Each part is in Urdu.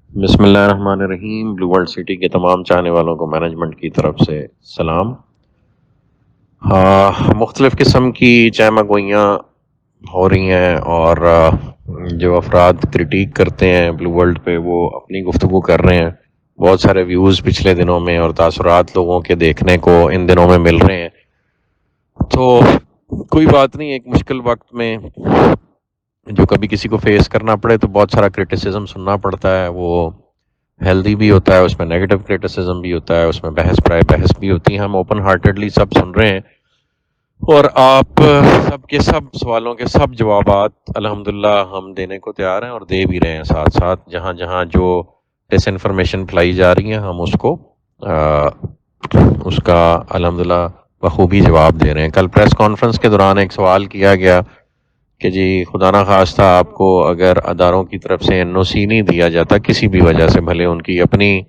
بسم اللہ الرحمن الرحیم۔ بلو ورلڈ سٹی کے تمام چاہنے والوں کو مینجمنٹ کی طرف سے سلام۔ مختلف قسم کی چائمہ گوئیاں ہو رہی ہیں اور جو افراد کرٹیک کرتے ہیں بلو ورلڈ پہ وہ اپنی گفتگو کر رہے ہیں۔ بہت سارے ویوز پچھلے دنوں میں اور تاثرات لوگوں کے دیکھنے کو ان دنوں میں مل رہے ہیں، تو کوئی بات نہیں۔ ایک مشکل وقت میں جو کبھی کسی کو فیس کرنا پڑے تو بہت سارا کرٹیسزم سننا پڑتا ہے، وہ ہیلدی بھی ہوتا ہے، اس میں نیگیٹو کرٹیسزم بھی ہوتا ہے، اس میں بحث پرائے بحث بھی ہوتی ہے۔ ہم اوپن ہارٹیڈلی سب سن رہے ہیں اور آپ سب کے سب سوالوں کے سب جوابات الحمدللہ ہم دینے کو تیار ہیں اور دے بھی رہے ہیں ساتھ ساتھ۔ جہاں جہاں جو ڈس انفارمیشن پھیلائی جا رہی ہیں ہم اس کا الحمدللہ بخوبی جواب دے رہے ہیں۔ کل پریس کانفرنس کے دوران ایک سوال کیا گیا کہ جی خدا نخواستہ آپ کو اگر اداروں کی طرف سے این او سی نہیں دیا جاتا کسی بھی وجہ سے، بھلے ان کی اپنی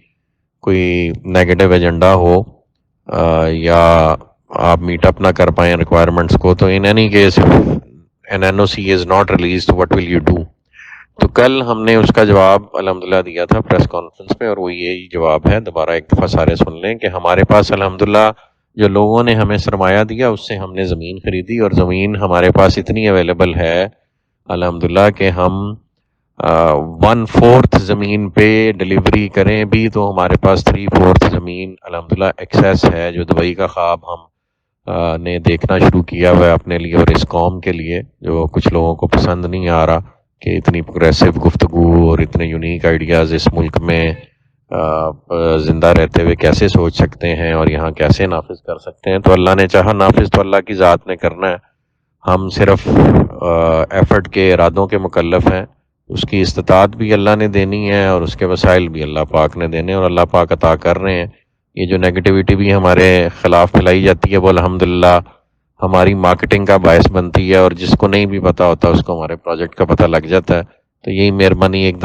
کوئی نیگیٹو ایجنڈا ہو یا آپ میٹ اپ نہ کر پائیں ریکوائرمنٹس کو، تو in any case N O C is not released what will you do? تو کل ہم نے اس کا جواب الحمدللہ دیا تھا پریس کانفرنس میں، اور وہ یہی جواب ہے۔ دوبارہ ایک دفعہ سارے سن لیں کہ ہمارے پاس الحمدللہ جو لوگوں نے ہمیں سرمایہ دیا اس سے ہم نے زمین خریدی، اور زمین ہمارے پاس اتنی اویلیبل ہے الحمدللہ کہ ہم 1/4 زمین پہ ڈلیوری کریں بھی تو ہمارے پاس 3/4 زمین الحمدللہ ایکسیس ہے، جو دبئی کا خواب ہم نے دیکھنا شروع کیا ہوا ہے اپنے لیے اور اس قوم کے لیے، جو کچھ لوگوں کو پسند نہیں آ رہا کہ اتنی پروگریسو گفتگو اور اتنے یونیک آئیڈیاز اس ملک میں زندہ رہتے ہوئے کیسے سوچ سکتے ہیں اور یہاں کیسے نافذ کر سکتے ہیں۔ تو اللہ نے چاہا، نافذ تو اللہ کی ذات نے کرنا ہے، ہم صرف ایفرٹ کے ارادوں کے مکلف ہیں۔ اس کی استطاعت بھی اللہ نے دینی ہے اور اس کے وسائل بھی اللہ پاک نے دینے، اور اللہ پاک عطا کر رہے ہیں۔ یہ جو نیگیٹیوٹی بھی ہمارے خلاف پھیلائی جاتی ہے وہ الحمدللہ ہماری مارکیٹنگ کا باعث بنتی ہے، اور جس کو نہیں بھی پتا ہوتا اس کو ہمارے پروجیکٹ کا پتہ لگ جاتا ہے۔ تو یہی مہربانی ایک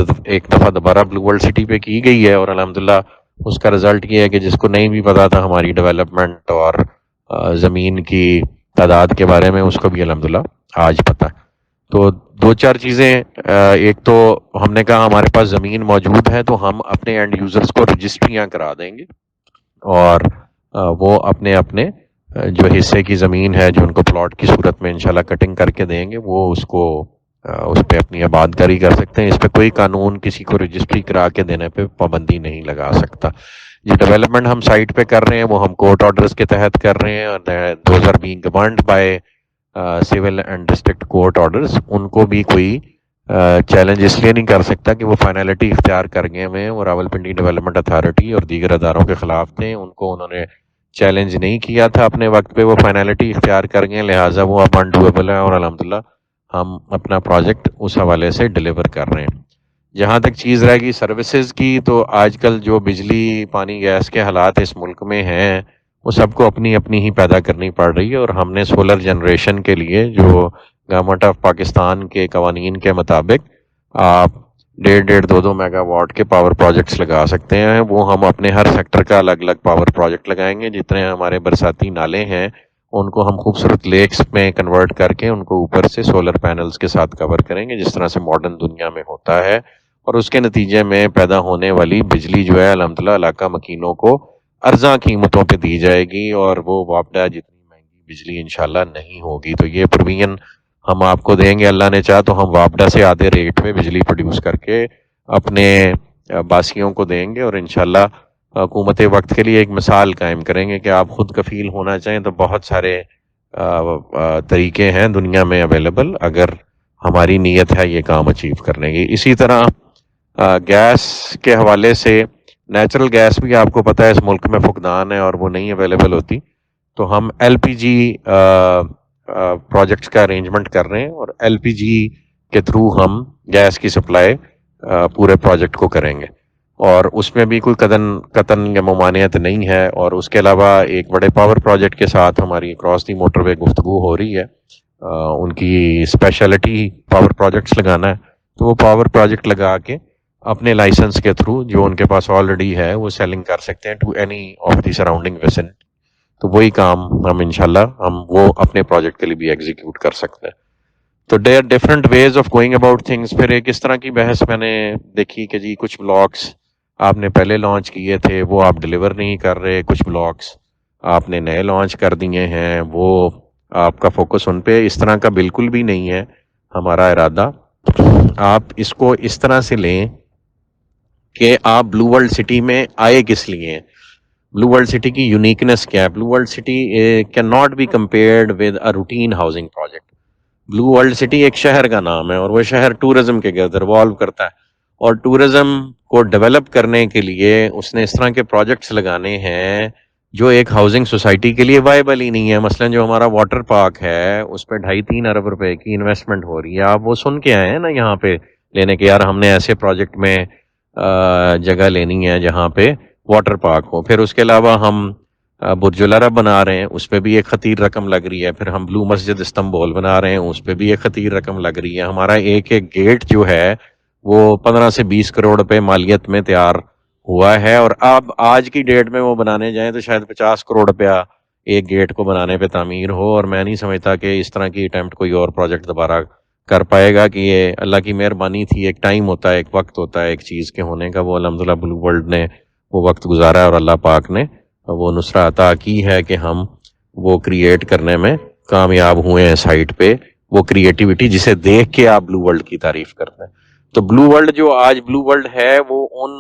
دفعہ دوبارہ بلو ورلڈ سٹی پہ کی گئی ہے، اور الحمدللہ اس کا رزلٹ یہ ہے کہ جس کو نہیں بھی پتا تھا ہماری ڈیولپمنٹ اور زمین کی تعداد کے بارے میں، اس کو بھی الحمدللہ آج پتہ۔ تو دو چار چیزیں، ایک تو ہم نے کہا ہمارے پاس زمین موجود ہے تو ہم اپنے اینڈ یوزرز کو رجسٹریاں کرا دیں گے، اور وہ اپنے اپنے جو حصے کی زمین ہے جو ان کو پلاٹ کی صورت میں انشاءاللہ کٹنگ کر کے دیں گے، وہ اس پہ اپنی آباد کاری کر سکتے ہیں۔ اس پہ کوئی قانون کسی کو رجسٹری کرا کے دینے پہ پابندی نہیں لگا سکتا۔ جو ڈیولپمنٹ ہم سائٹ پہ کر رہے ہیں وہ ہم کورٹ آرڈرز کے تحت کر رہے ہیں، اور those are being governed by civil and district court orders. ان کو بھی کوئی چیلنج اس لیے نہیں کر سکتا کہ وہ فائنلٹی اختیار کر گئے ہوئے ہیں، وہ راولپنڈی ڈیولپمنٹ اتھارٹی اور دیگر اداروں کے خلاف تھے، ان کو انہوں نے چیلنج نہیں کیا تھا اپنے وقت پہ، وہ فائنلٹی اختیار کر گئے، لہٰذا وہ اب انڈویبل ہے، اور الحمدللہ ہم اپنا پروجیکٹ اس حوالے سے ڈیلیور کر رہے ہیں۔ جہاں تک چیز رہے گی سروسز کی، تو آج کل جو بجلی پانی گیس کے حالات اس ملک میں ہیں وہ سب کو اپنی اپنی ہی پیدا کرنی پڑ رہی ہے، اور ہم نے سولر جنریشن کے لیے جو گورنمنٹ آف پاکستان کے قوانین کے مطابق آپ 1.5-2 میگا واٹ کے پاور پروجیکٹس لگا سکتے ہیں، وہ ہم اپنے ہر سیکٹر کا الگ الگ پاور پروجیکٹ لگائیں گے۔ جتنے ہمارے برساتی نالے ہیں ان کو ہم خوبصورت لیکس میں کنورٹ کر کے ان کو اوپر سے سولر پینلز کے ساتھ کور کریں گے، جس طرح سے ماڈرن دنیا میں ہوتا ہے، اور اس کے نتیجے میں پیدا ہونے والی بجلی جو ہے الحمدللہ علاقہ مکینوں کو ارزاں قیمتوں پہ دی جائے گی، اور وہ وابڈہ جتنی مہنگی بجلی انشاءاللہ نہیں ہوگی۔ تو یہ پروین ہم آپ کو دیں گے، اللہ نے چاہا تو ہم وابڈہ سے آدھے ریٹ پہ بجلی پروڈیوس کر کے اپنے باسیوں کو دیں گے، اور انشاءاللہ حکومت وقت کے لیے ایک مثال قائم کریں گے کہ آپ خود کفیل ہونا چاہیں تو بہت سارے طریقے ہیں دنیا میں اویلیبل، اگر ہماری نیت ہے یہ کام اچیو کرنے کی۔ اسی طرح گیس کے حوالے سے نیچرل گیس بھی آپ کو پتہ ہے اس ملک میں فقدان ہے اور وہ نہیں اویلیبل ہوتی، تو ہم ایل پی جی پروجیکٹس کا ارینجمنٹ کر رہے ہیں، اور ایل پی جی کے تھرو ہم گیس کی سپلائی پورے پروجیکٹ کو کریں گے، اور اس میں بھی کوئی قطن یا ممانعت نہیں ہے۔ اور اس کے علاوہ ایک بڑے پاور پروجیکٹ کے ساتھ ہماری اکراس دی موٹر وے گفتگو ہو رہی ہے، ان کی اسپیشلٹی پاور پروجیکٹس لگانا ہے، تو وہ پاور پروجیکٹ لگا کے اپنے لائسنس کے تھرو جو ان کے پاس آلریڈی ہے وہ سیلنگ کر سکتے ہیں to any of the surrounding vision. تو وہی کام ہم انشاءاللہ ہم وہ اپنے پروجیکٹ کے لیے بھی ایگزیکیوٹ کر سکتے ہیں۔ تو there different ways of going about things. پھر ایک اس طرح کی بحث میں نے دیکھی کہ جی کچھ بلاکس آپ نے پہلے لانچ کیے تھے وہ آپ ڈلیور نہیں کر رہے, کچھ بلاکس آپ نے نئے لانچ کر دیے ہیں, وہ آپ کا فوکس ان پہ اس طرح کا بالکل بھی نہیں ہے. ہمارا ارادہ آپ اس کو اس طرح سے لیں کہ آپ بلو ورلڈ سٹی میں آئے کس لیے ہیں, بلو ورلڈ سٹی کی یونیکنیس کیا ہے. Blue world city can not be compared with a routine housing project. Blue world city ایک شہر کا نام ہے اور وہ شہر ٹورزم کے گرد ریوالو کرتا ہے, اور ٹورزم کو ڈیولپ کرنے کے لیے اس نے اس طرح کے پروجیکٹس لگانے ہیں جو ایک ہاؤسنگ سوسائٹی کے لیے وائبل ہی نہیں ہے. مثلا جو ہمارا واٹر پارک ہے اس پہ 2.5-3 ارب روپے کی انویسٹمنٹ ہو رہی ہے. آپ وہ سن کے آئے ہیں نا یہاں پہ لینے کے, یار ہم نے ایسے پروجیکٹ میں جگہ لینی ہے جہاں پہ واٹر پارک ہو. پھر اس کے علاوہ ہم برج العرب بنا رہے ہیں, اس پہ بھی ایک خطیر رقم لگ رہی ہے. پھر ہم بلو مسجد استنبول بنا رہے ہیں, اس پہ بھی ایک خطیر رقم لگ رہی ہے. ہمارا ایک ایک گیٹ جو ہے وہ 15 سے 20 کروڑ روپے مالیت میں تیار ہوا ہے, اور اب آج کی ڈیٹ میں وہ بنانے جائیں تو شاید 50 کروڑ روپیہ ایک گیٹ کو بنانے پہ تعمیر ہو. اور میں نہیں سمجھتا کہ اس طرح کی اٹیمپٹ کوئی اور پروجیکٹ دوبارہ کر پائے گا. کہ یہ اللہ کی مہربانی تھی, ایک ٹائم ہوتا ہے, ایک وقت ہوتا ہے ایک چیز کے ہونے کا, وہ الحمدللہ بلو ورلڈ نے وہ وقت گزارا ہے اور اللہ پاک نے وہ نصرہ عطا کی ہے کہ ہم وہ کریٹ کرنے میں کامیاب ہوئے ہیں سائٹ پہ. وہ کریٹیوٹی جسے دیکھ کے آپ بلو ورلڈ کی تعریف کرتے ہیں. تو بلو ورلڈ جو آج بلو ورلڈ ہے وہ ان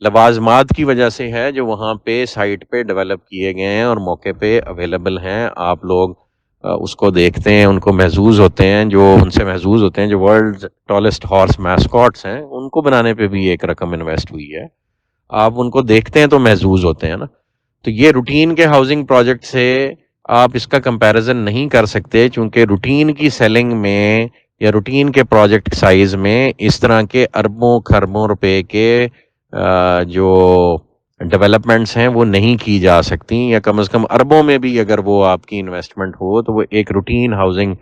لوازمات کی وجہ سے ہے جو وہاں پہ سائٹ پہ ڈیولپ کیے گئے ہیں اور موقع پہ اویلیبل ہیں. آپ لوگ اس کو دیکھتے ہیں, ان کو محظوظ ہوتے ہیں, جو ان سے محظوظ ہوتے ہیں, جو ورلڈ ٹالسٹ ہارس میسکاٹس ہیں ان کو بنانے پہ بھی ایک رقم انویسٹ ہوئی ہے. آپ ان کو دیکھتے ہیں تو محظوظ ہوتے ہیں نا. تو یہ روٹین کے ہاؤسنگ پروجیکٹ سے آپ اس کا کمپیریزن نہیں کر سکتے, چونکہ روٹین کی سیلنگ میں یا روٹین کے پروجیکٹ سائز میں اس طرح کے اربوں خربوں روپے کے جو ڈیولپمنٹس ہیں وہ نہیں کی جا سکتی, یا کم از کم اربوں میں بھی اگر وہ آپ کی انویسٹمنٹ ہو تو وہ ایک روٹین ہاؤسنگ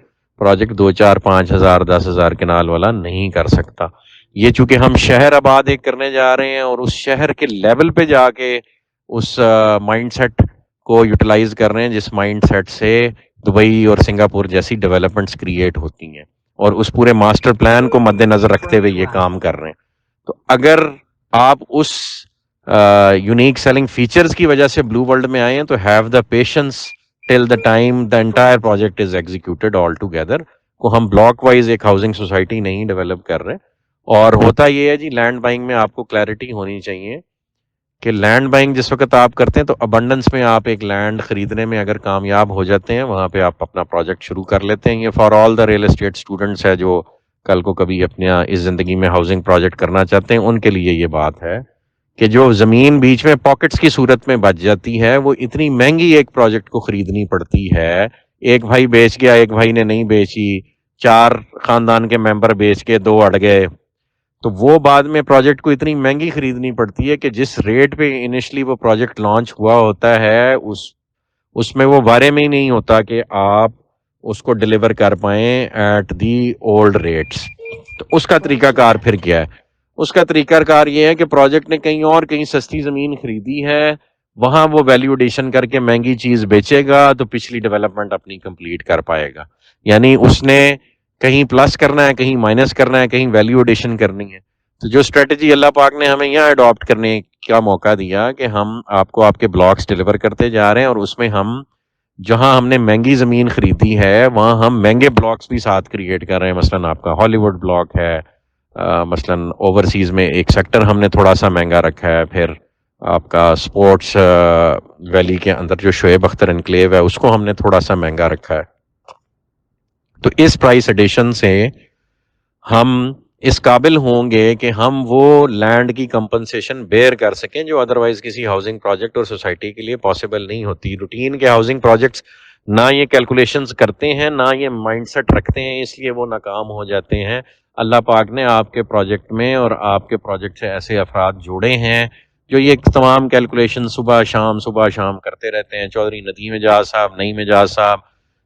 پروجیکٹ 2-4-5 ہزار 10 ہزار کنال والا نہیں کر سکتا. یہ چونکہ ہم شہر آباد ایک کرنے جا رہے ہیں اور اس شہر کے لیول پہ جا کے اس مائنڈ سیٹ کو یوٹیلائز کر رہے ہیں جس مائنڈ سیٹ سے دبئی اور سنگاپور جیسی ڈیولپمنٹس کریٹ ہوتی ہیں, اور اس پورے ماسٹر پلان کو مد نظر رکھتے ہوئے یہ کام کر رہے ہیں. تو اگر آپ اس یونیک سیلنگ فیچرز کی وجہ سے بلو ورلڈ میں آئے ہیں تو have the patience till the time the entire project is executed all together. کو ہم بلاک وائز ایک ہاؤسنگ سوسائٹی نہیں ڈیولپ کر رہے. اور ہوتا یہ ہے جی, لینڈ بائنگ میں آپ کو کلیئرٹی ہونی چاہیے کہ لینڈ بائنگ جس وقت آپ کرتے ہیں تو ابنڈنس میں آپ ایک لینڈ خریدنے میں اگر کامیاب ہو جاتے ہیں, وہاں پہ آپ اپنا پروجیکٹ شروع کر لیتے ہیں. یہ for all the real estate students ہے جو کل کو کبھی اپنے اس زندگی میں ہاؤسنگ پروجیکٹ کرنا چاہتے ہیں, ان کے لیے یہ بات ہے کہ جو زمین بیچ میں پاکٹس کی صورت میں بچ جاتی ہے وہ اتنی مہنگی ایک پروجیکٹ کو خریدنی پڑتی ہے. ایک بھائی بیچ گیا, ایک بھائی نے نہیں بیچی, 4 خاندان کے ممبر بیچ کے 2 اڑ گئے, تو وہ بعد میں پروجیکٹ کو اتنی مہنگی خریدنی پڑتی ہے کہ جس ریٹ پہ انیشلی وہ پروجیکٹ لانچ ہوا ہوتا ہے اس میں وہ بارے میں ہی نہیں ہوتا کہ آپ اس کو ڈیلیور کر پائیں ایٹ دی اولڈ ریٹس. تو اس کا طریقہ کار پھر کیا ہے؟ اس کا طریقہ کار یہ ہے کہ پروجیکٹ نے کہیں سستی زمین خریدی ہے, وہاں وہ ویلیو ایڈیشن کر کے مہنگی چیز بیچے گا تو پچھلی ڈیولپمنٹ اپنی کمپلیٹ کر پائے گا. یعنی اس نے کہیں پلس کرنا ہے, کہیں مائنس کرنا ہے, کہیں ویلیو ایڈیشن کرنی ہے. تو جو اسٹریٹجی اللہ پاک نے ہمیں یہاں اڈاپٹ کرنے کا موقع دیا کہ ہم آپ کو آپ کے بلاکس ڈیلیور کرتے جا رہے ہیں, اور اس میں ہم جہاں ہم نے مہنگی زمین خریدی ہے وہاں ہم مہنگے بلاکس بھی ساتھ کریٹ کر رہے ہیں. مثلا آپ کا ہالی ووڈ بلاک ہے, مثلا اوورسیز میں ایک سیکٹر ہم نے تھوڑا سا مہنگا رکھا ہے. پھر آپ کا سپورٹس ویلی کے اندر جو شعیب اختر انکلیو ہے اس کو ہم نے تھوڑا سا مہنگا رکھا ہے. تو اس پرائس ایڈیشن سے ہم اس قابل ہوں گے کہ ہم وہ لینڈ کی کمپنسیشن بیئر کر سکیں جو ادروائز کسی ہاؤسنگ پروجیکٹ اور سوسائٹی کے لیے پاسبل نہیں ہوتی. روٹین کے ہاؤسنگ پروجیکٹس نہ یہ کیلکولیشنز کرتے ہیں, نہ یہ مائنڈ سیٹ رکھتے ہیں, اس لیے وہ ناکام ہو جاتے ہیں. اللہ پاک نے آپ کے پروجیکٹ میں اور آپ کے پروجیکٹ سے ایسے افراد جوڑے ہیں جو یہ تمام کیلکولیشن صبح شام کرتے رہتے ہیں. چودھری ندیم اعجاز صاحب, نعیم اعجاز صاحب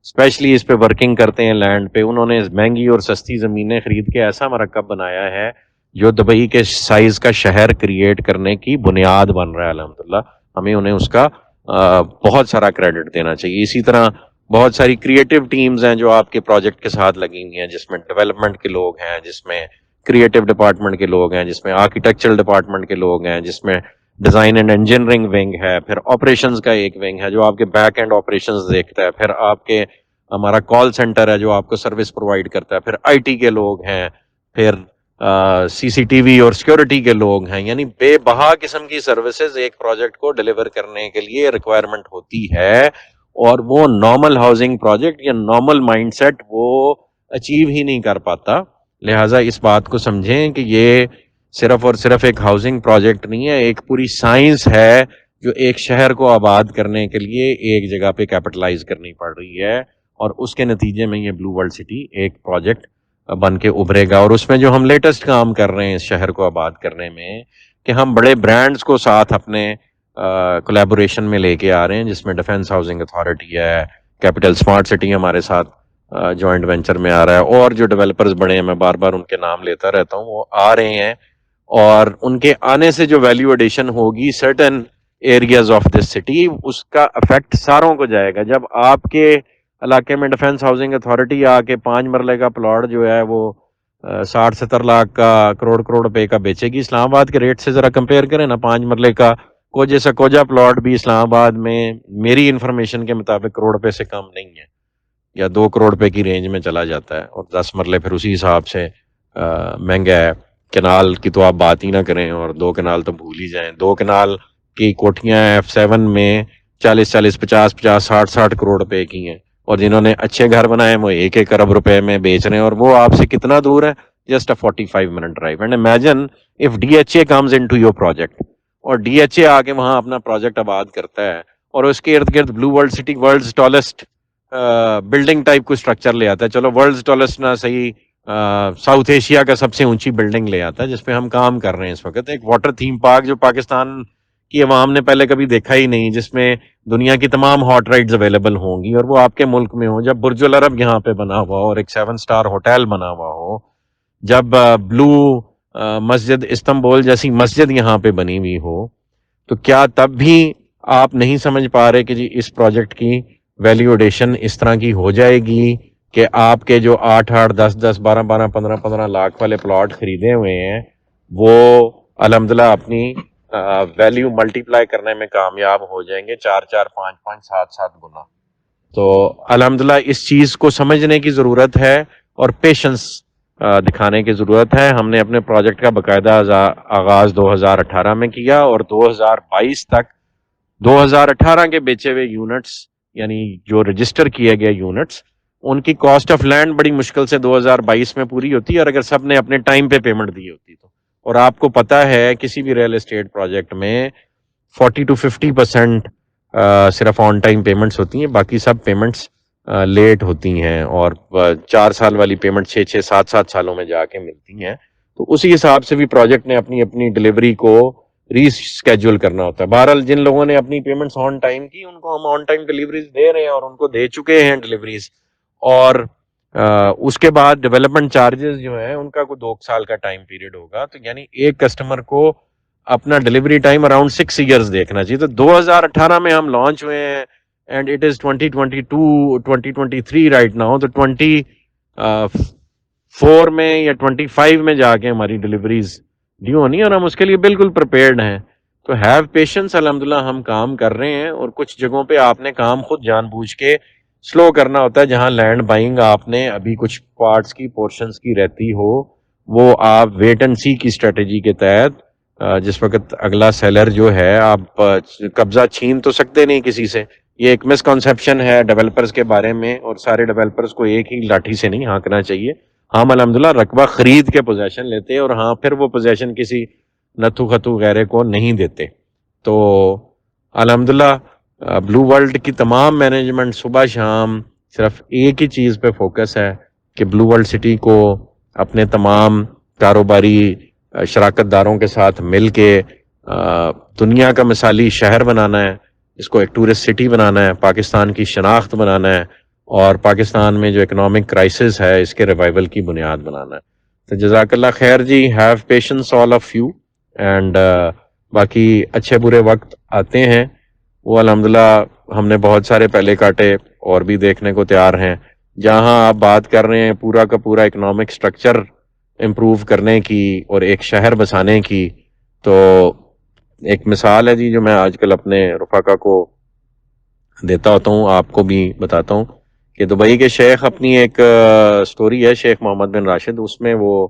اسپیشلی اس پہ ورکنگ کرتے ہیں لینڈ پہ. انہوں نے مہنگی اور سستی زمینیں خرید کے ایسا مرکب بنایا ہے جو دبئی کے سائز کا شہر کریٹ کرنے کی بنیاد بن رہا ہے. الحمدللہ ہمیں انہیں اس کا بہت سارا کریڈٹ دینا چاہیے. اسی طرح بہت ساری کریٹو ٹیمز ہیں جو آپ کے پروجیکٹ کے ساتھ لگی ہوئی ہیں، جس میں ڈیولپمنٹ کے لوگ ہیں، جس میں کریٹو ڈپارٹمنٹ کے لوگ ہیں، جس میں آرکیٹیکچرل ڈپارٹمنٹ کے لوگ ہیں، جس میں ڈیزائن اینڈ انجینئرنگ ونگ ہے، پھر آپریشنز کا ایک ونگ ہے جو آپ کے بیک اینڈ آپریشنز دیکھتا ہے، پھر آپ کے ہمارا کال سینٹر ہے جو آپ کو سروس پرووائڈ کرتا ہے، پھر آئی ٹی کے لوگ ہیں، پھر سی سی ٹی وی اور سیکورٹی کے لوگ ہیں. یعنی بے بہا قسم کی سروسز ایک پروجیکٹ کو ڈیلیور کرنے کے لیے ریکوائرمنٹ ہوتی ہے، اور وہ نارمل ہاؤسنگ پروجیکٹ یا نارمل مائنڈ سیٹ وہ اچیو ہی نہیں کر پاتا. لہٰذا اس بات کو سمجھیں کہ یہ صرف اور صرف ایک ہاؤسنگ پروجیکٹ نہیں ہے، ایک پوری سائنس ہے جو ایک شہر کو آباد کرنے کے لیے ایک جگہ پہ کیپٹلائز کرنی پڑ رہی ہے، اور اس کے نتیجے میں یہ بلو ورلڈ سٹی ایک پروجیکٹ بن کے ابھرے گا. اور اس میں جو ہم لیٹسٹ کام کر رہے ہیں اس شہر کو آباد کرنے میں، کہ ہم بڑے برانڈز کو ساتھ اپنے کولیبوریشن میں لے کے آ رہے ہیں، جس میں ڈیفنس ہاؤسنگ اتھارٹی ہے، کیپٹل اسمارٹ سٹی ہمارے ساتھ جوائنٹ وینچر میں آ رہا ہے، اور جو ڈیولپرز بڑے ہیں میں بار بار ان کے نام لیتا رہتا ہوں وہ آ رہے ہیں. اور ان کے آنے سے جو ویلیو ایڈیشن ہوگی certain areas of this city, اس کا افیکٹ ساروں کو جائے گا. جب آپ کے علاقے میں ڈیفنس ہاؤسنگ اتھارٹی آ کے 5 مرلے کا پلاٹ جو ہے وہ 60-70 لاکھ کا کروڑ روپے کا بیچے گی، اسلام آباد کے ریٹ سے ذرا کمپیئر کریں نا. 5 مرلے کا کوجے سے کوجا پلاٹ بھی اسلام آباد میں میری انفارمیشن کے مطابق کروڑ روپے سے کم نہیں ہے، یا 2 کروڑ روپے کی رینج میں چلا جاتا ہے، اور 10 مرلے پھر اسی حساب سے مہنگا ہے. کنال کی تو آپ بات ہی نہ کریں، اور 2 کنال تو بھول ہی جائیں. 2 کنال کی کوٹھیاں F7 میں 40 50 60 کروڑ روپے کی ہیں، اور جنہوں نے اچھے گھر بنائے وہ 1 ارب روپے میں بیچ رہے ہیں، اور وہ آپ سے کتنا دور ہے؟ Just a 45 minute drive. And imagine if DHA comes into your project, اور DHA آ کے وہاں اپنا پروجیکٹ آباد کرتا ہے، اور اس کے ارد گرد blue world city world's tallest building type کو اسٹرکچر لے آتا ہے. چلو ورلڈز ٹالسٹ نہ صحیح، ساؤتھ ایشیا کا سب سے اونچی بلڈنگ لے آتا ہے، جس پہ ہم کام کر رہے ہیں اس وقت. ایک واٹر تھیم پارک جو پاکستان کی عوام نے پہلے کبھی دیکھا ہی نہیں، جس میں دنیا کی تمام ہاٹ رائڈز اویلیبل ہوں گی، اور وہ آپ کے ملک میں ہوں. جب برج العرب یہاں پہ بنا ہوا ہو، اور ایک 7 سٹار ہوٹل بنا ہوا ہو، جب بلو مسجد استنبول جیسی مسجد یہاں پہ بنی ہوئی ہو، تو کیا تب بھی آپ نہیں سمجھ پا رہے کہ جی اس پروجیکٹ کی ویلیو ایڈیشن اس طرح کی ہو جائے گی کہ آپ کے جو 8 10 12 15 لاکھ والے پلاٹ خریدے ہوئے ہیں وہ الحمدللہ اپنی ویلیو ملٹی پلائی کرنے میں کامیاب ہو جائیں گے 4 5 7 گنا. تو الحمدللہ اس چیز کو سمجھنے کی ضرورت ہے اور پیشنس دکھانے کی ضرورت ہے. ہم نے اپنے پروجیکٹ کا باقاعدہ آغاز 2018 میں کیا، اور 2022 تک 2018 کے بیچے ہوئے یونٹس، یعنی جو رجسٹر کیے گئے یونٹس، ان کی کاسٹ آف لینڈ بڑی مشکل سے 2022 میں پوری ہوتی ہے، اور اگر سب نے اپنے ٹائم پہ پیمنٹ دی ہوتی تو. اور آپ کو پتا ہے کسی بھی ریئل اسٹیٹ پروجیکٹ میں 40 to 50% صرف آن ٹائم پیمنٹس ہوتی ہیں، باقی سب پیمنٹس لیٹ ہوتی ہیں، اور 4 سال والی پیمنٹ 6 7 سالوں میں جا کے ملتی ہیں. تو اسی حساب سے بھی پروجیکٹ نے اپنی ڈلیوری کو ری اسکیجول کرنا ہوتا ہے. بہرحال جن لوگوں نے اپنی پیمنٹس آن ٹائم کی ان کو ہم آن ٹائم ڈلیوریز دے رہے ہیں، اور ان کو دے چکے ہیں ڈلیوریز. اور اس کے بعد ڈیولپمنٹ چارجز جو ہیں ان کا کوئی 2 سال کا ٹائم پیریڈ ہوگا. تو یعنی ایک کسٹمر کو اپنا ڈلیوری ٹائم اراؤنڈ 6 ایئرز دیکھنا چاہیے. تو 2018 میں ہم لانچ ہوئے ہیں، and it is 2023 right now. تو 24 میں یا 25 میں جا کے ہماری ڈلیوریز ڈیو ہونی ہے، اور ہم اس کے لیے بالکل پریپیئرڈ ہیں. تو ہیو پیشنس. الحمدللہ ہم کام کر رہے ہیں، اور کچھ جگہوں پہ آپ نے کام خود جان بوجھ کے سلو کرنا ہوتا ہے. جہاں لینڈ بائنگ آپ نے ابھی کچھ پارٹس کی پورشنز کی رہتی ہو، وہ آپ ویٹ اینڈ سی کی اسٹریٹجی کے تحت جس وقت اگلا سیلر جو ہے، آپ قبضہ چھین تو سکتے نہیں کسی سے. یہ ایک مسکنسیپشن ہے ڈیولپرز کے بارے میں، اور سارے ڈیولپرز کو ایک ہی لاٹھی سے نہیں ہانکنا چاہیے. ہم الحمدللہ رقبہ خرید کے پوزیشن لیتے ہیں، اور ہاں پھر وہ پوزیشن کسی نتھو خطو غیرے کو نہیں دیتے. تو الحمدللہ بلو ورلڈ کی تمام مینجمنٹ صبح شام صرف ایک ہی چیز پہ فوکس ہے کہ بلو ورلڈ سٹی کو اپنے تمام کاروباری شراکت داروں کے ساتھ مل کے دنیا کا مثالی شہر بنانا ہے، اس کو ایک ٹورسٹ سٹی بنانا ہے، پاکستان کی شناخت بنانا ہے، اور پاکستان میں جو اکنامک کرائسس ہے اس کے ریوائول کی بنیاد بنانا ہے. تو جزاک اللہ خیر جی. Have patience all of you. And باقی اچھے برے وقت آتے ہیں، وہ الحمدللہ ہم نے بہت سارے پہلے کاٹے، اور بھی دیکھنے کو تیار ہیں. جہاں آپ بات کر رہے ہیں پورا کا پورا اکنامک سٹرکچر امپروو کرنے کی اور ایک شہر بسانے کی، تو ایک مثال ہے جی جو میں آج کل اپنے رفقا کو دیتا ہوتا ہوں، آپ کو بھی بتاتا ہوں کہ دبئی کے شیخ اپنی ایک سٹوری ہے، شیخ محمد بن راشد، اس میں وہ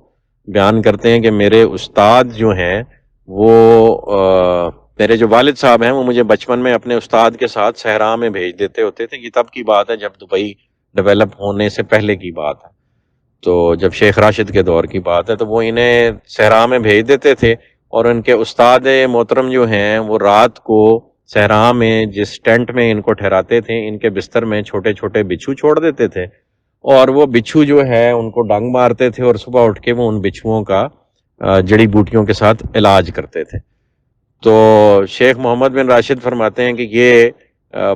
بیان کرتے ہیں کہ میرے استاد جو ہیں وہ میرے جو والد صاحب ہیں وہ مجھے بچپن میں اپنے استاد کے ساتھ صحرا میں بھیج دیتے ہوتے تھے. یہ تب کی بات ہے جب دبئی ڈیولپ ہونے سے پہلے کی بات ہے، تو جب شیخ راشد کے دور کی بات ہے تو وہ انہیں صحرا میں بھیج دیتے تھے، اور ان کے استاد محترم جو ہیں وہ رات کو صحرا میں جس ٹینٹ میں ان کو ٹھہراتے تھے ان کے بستر میں چھوٹے چھوٹے بچھو چھوڑ دیتے تھے، اور وہ بچھو جو ہے ان کو ڈنگ مارتے تھے، اور صبح اٹھ کے وہ ان بچھوؤں کا جڑی بوٹیوں کے ساتھ علاج کرتے تھے. تو شیخ محمد بن راشد فرماتے ہیں کہ یہ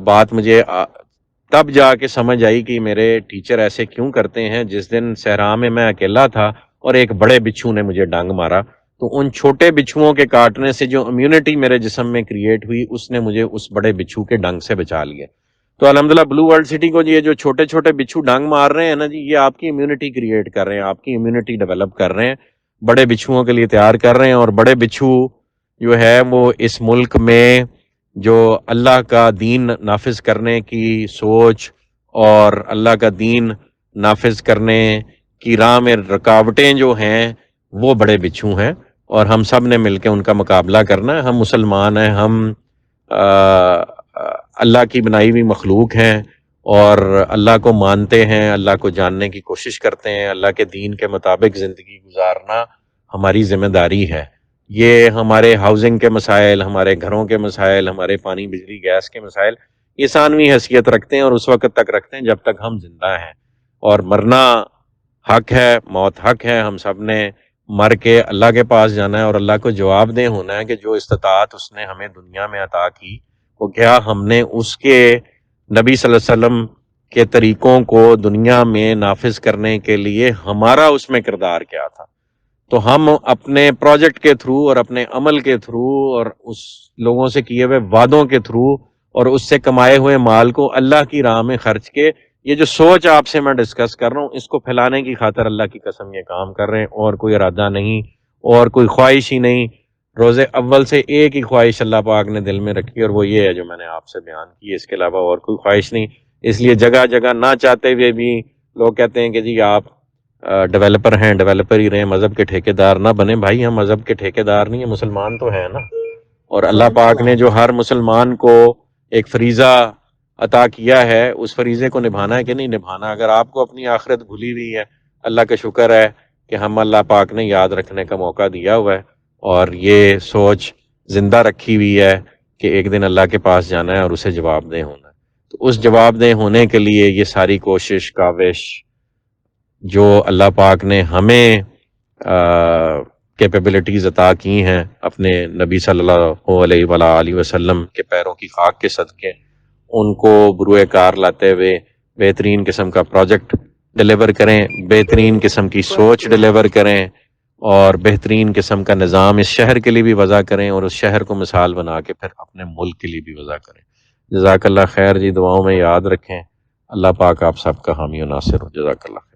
بات مجھے تب جا کے سمجھ آئی کہ میرے ٹیچر ایسے کیوں کرتے ہیں. جس دن صحرا میں اکیلا تھا اور ایک بڑے بچھو نے مجھے ڈانگ مارا، تو ان چھوٹے بچھوؤں کے کاٹنے سے جو امیونٹی میرے جسم میں کریٹ ہوئی اس نے مجھے اس بڑے بچھو کے ڈنگ سے بچا لیا. تو الحمدللہ بلو ورلڈ سٹی کو یہ جو چھوٹے چھوٹے بچھو ڈنگ مار رہے ہیں نا جی، یہ آپ کی امیونٹی کریٹ کر رہے ہیں، آپ کی امیونٹی ڈیولپ کر رہے ہیں، بڑے بچھوؤں کے لیے تیار کر رہے ہیں. اور بڑے بچھو جو ہے وہ اس ملک میں جو اللہ کا دین نافذ کرنے کی سوچ اور اللہ کا دین نافذ کرنے کی راہ میں رکاوٹیں جو ہیں وہ بڑے بچھو ہیں، اور ہم سب نے مل کے ان کا مقابلہ کرنا ہے. ہم مسلمان ہیں، ہم اللہ کی بنائی ہوئی مخلوق ہیں، اور اللہ کو مانتے ہیں، اللہ کو جاننے کی کوشش کرتے ہیں، اللہ کے دین کے مطابق زندگی گزارنا ہماری ذمہ داری ہے. یہ ہمارے ہاؤسنگ کے مسائل، ہمارے گھروں کے مسائل، ہمارے پانی بجلی گیس کے مسائل یہ ثانوی حیثیت رکھتے ہیں، اور اس وقت تک رکھتے ہیں جب تک ہم زندہ ہیں. اور مرنا حق ہے، موت حق ہے، ہم سب نے مر کے اللہ کے پاس جانا ہے اور اللہ کو جواب دہ ہونا ہے کہ جو استطاعت اس نے ہمیں دنیا میں عطا کی وہ کیا ہم نے اس کے نبی صلی اللہ علیہ وسلم کے طریقوں کو دنیا میں نافذ کرنے کے لیے ہمارا اس میں کردار کیا تھا. تو ہم اپنے پروجیکٹ کے تھرو اور اپنے عمل کے تھرو اور اس لوگوں سے کیے ہوئے وعدوں کے تھرو اور اس سے کمائے ہوئے مال کو اللہ کی راہ میں خرچ کے، یہ جو سوچ آپ سے میں ڈسکس کر رہا ہوں اس کو پھیلانے کی خاطر اللہ کی قسم یہ کام کر رہے ہیں، اور کوئی ارادہ نہیں اور کوئی خواہش ہی نہیں. روز اول سے ایک ہی خواہش اللہ پاک نے دل میں رکھی، اور وہ یہ ہے جو میں نے آپ سے بیان کی، اس کے علاوہ اور کوئی خواہش نہیں. اس لیے جگہ جگہ نہ چاہتے ہوئے بھی لوگ کہتے ہیں کہ جی آپ ڈیولپر ہیں، ڈیولپر ہی رہیں، مذہب کے ٹھیکیدار نہ بنے. بھائی ہم مذہب کے ٹھیکیدار نہیں ہیں، مسلمان تو ہیں نا، اور اللہ پاک نے جو ہر مسلمان کو ایک فریضہ عطا کیا ہے اس فریضے کو نبھانا ہے کہ نہیں نبھانا. اگر آپ کو اپنی آخرت بھولی ہوئی ہے، اللہ کا شکر ہے کہ ہم اللہ پاک نے یاد رکھنے کا موقع دیا ہوا ہے، اور یہ سوچ زندہ رکھی ہوئی ہے کہ ایک دن اللہ کے پاس جانا ہے اور اسے جواب دہ ہونا ہے. تو اس جواب دہ ہونے کے لیے یہ ساری کوشش کاوش جو اللہ پاک نے ہمیں کیپیبلٹیز عطا کی ہیں اپنے نبی صلی اللہ علیہ وآلہ وسلم کے پیروں کی خاک کے صدقے، ان کو بروئے کار لاتے ہوئے بہترین قسم کا پروجیکٹ ڈیلیور کریں، بہترین قسم کی سوچ ڈیلیور کریں، اور بہترین قسم کا نظام اس شہر کے لیے بھی وضع کریں، اور اس شہر کو مثال بنا کے پھر اپنے ملک کے لیے بھی وضع کریں. جزاک اللہ خیر جی، دعاؤں میں یاد رکھیں. اللہ پاک آپ سب کا حامی و ناصر ہو. جزاک اللہ خیر.